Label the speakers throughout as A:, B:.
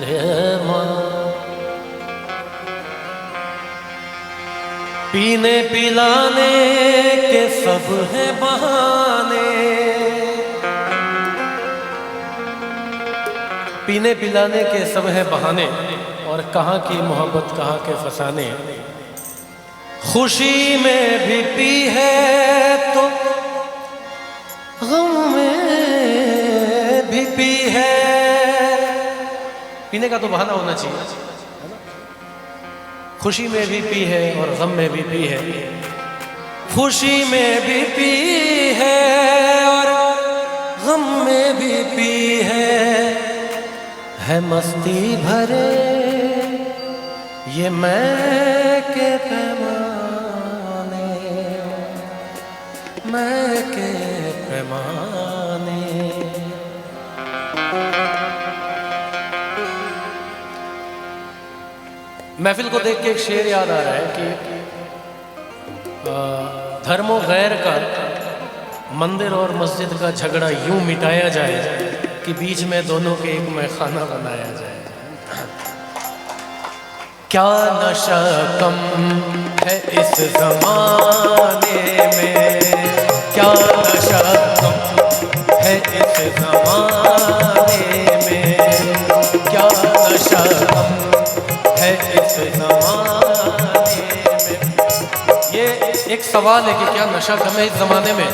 A: रहमान। पीने पिलाने के सब है बहाने, पीने पिलाने के सब है बहाने, और कहाँ की मोहब्बत कहाँ के फसाने। खुशी में भी पी है तो गम में भी पी है। पीने का तो बहाना होना चाहिए, खुशी में भी पी है और गम में भी पी है। खुशी में भी पी है और गम में भी पी है मस्ती भरे ये मैं के पैमाने, मैं के पैमाने। महफिल को देख के एक शेर याद आ रहा है कि धर्मों गैर का, मंदिर और मस्जिद का झगड़ा यूं मिटाया जाए कि बीच में दोनों के एक में खाना बनाया जाए। क्या नशा कम है इस जमाने में, क्या नशा कम है इस जमाने में, क्या नशा कम है इस जमाने में। ये एक सवाल है कि क्या नशा कम है इस जमाने में।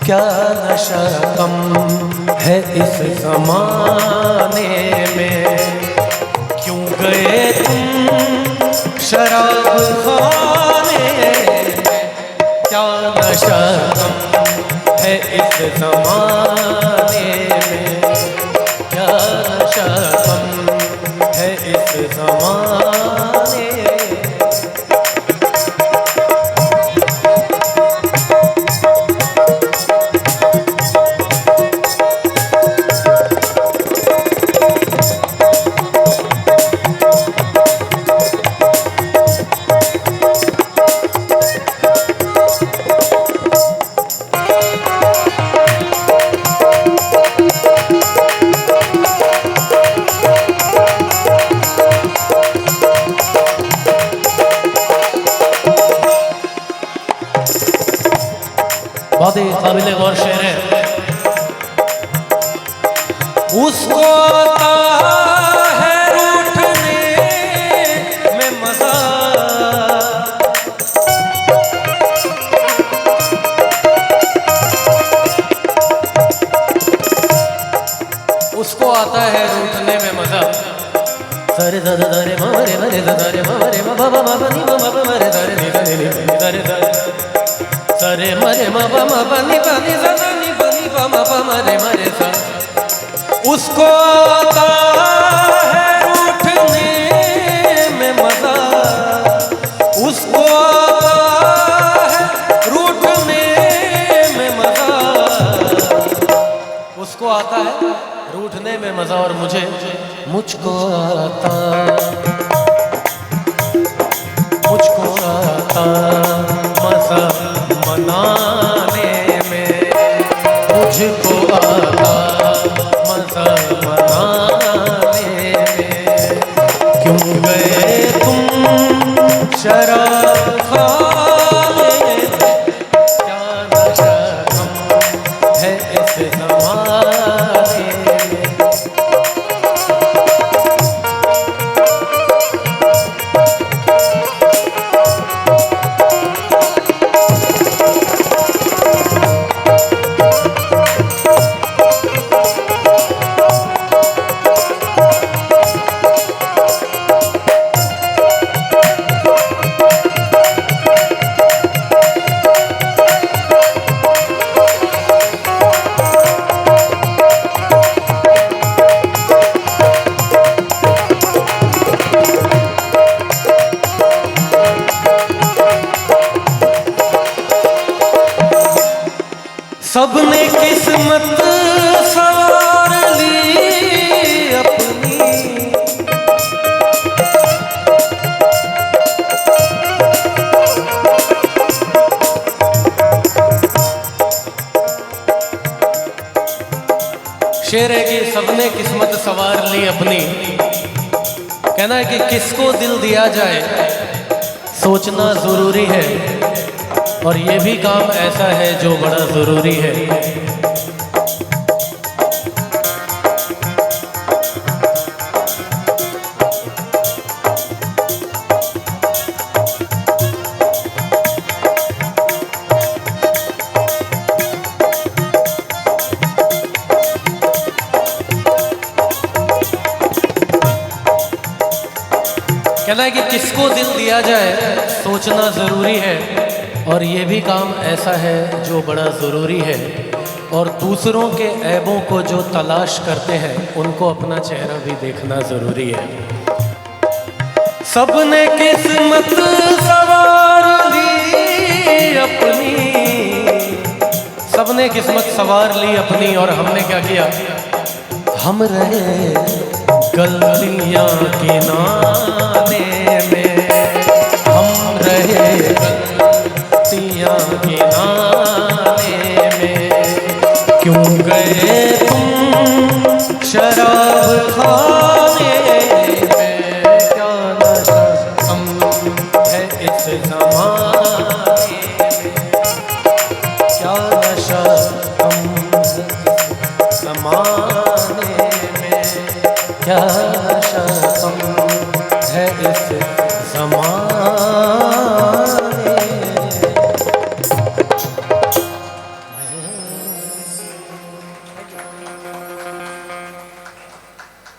A: क्या नशा कम है इस जमाने में, क्यों गए तुम शराब खाने में। क्या नशा कम है इस जमाने में, क्या नशा कम है इस जमाने में। बहुत ही काबिल गौर शेर है। उसको आता है रूठने में मजा, उसको आता है रूठने में मजा। सरे दादा दारे मरे मरे दारे मरे मा बाबा मा बनी मा बाबा मरे दारे नी नी दारे दारे सरे मरे मा बाबा बनी बनी ज़नी बनी बाबा मा मरे मरे सा। उसको आता है रूठने में मजा, उसको आता है रूठने में मजा, उसको आता है रूठने में मजा और मुझे मुझको आता, मुझको आता मजा मनाने में, मुझको आता मजा मनाने में। क्यों गए तुम शराब खाने में, क्या नशा कम है इस जमाने में। सबने किस्मत सवार ली अपनी, शेर है कि सबने किस्मत सवार ली अपनी। कहना है कि किसको दिल दिया जाए सोचना जरूरी है, और ये भी काम ऐसा है जो बड़ा जरूरी है। कहना है कि किसको दिल दिया जाए सोचना ज़रूरी है, और ये भी काम ऐसा है जो बड़ा ज़रूरी है। और दूसरों के ऐबों को जो तलाश करते हैं उनको अपना चेहरा भी देखना ज़रूरी है। सबने किस्मत सवार ली अपनी, सबने किस्मत सवार ली अपनी, और हमने क्या किया? हम रहे गलतियाँ गिनाने में, हम रहे गलतियाँ गिनाने में। क्यों गए तुम शराब खाने में? क्या नशा हम है इस ज़माने में, क्या नशा हम ज़माने में, क्या नशा हम है इस ज़माने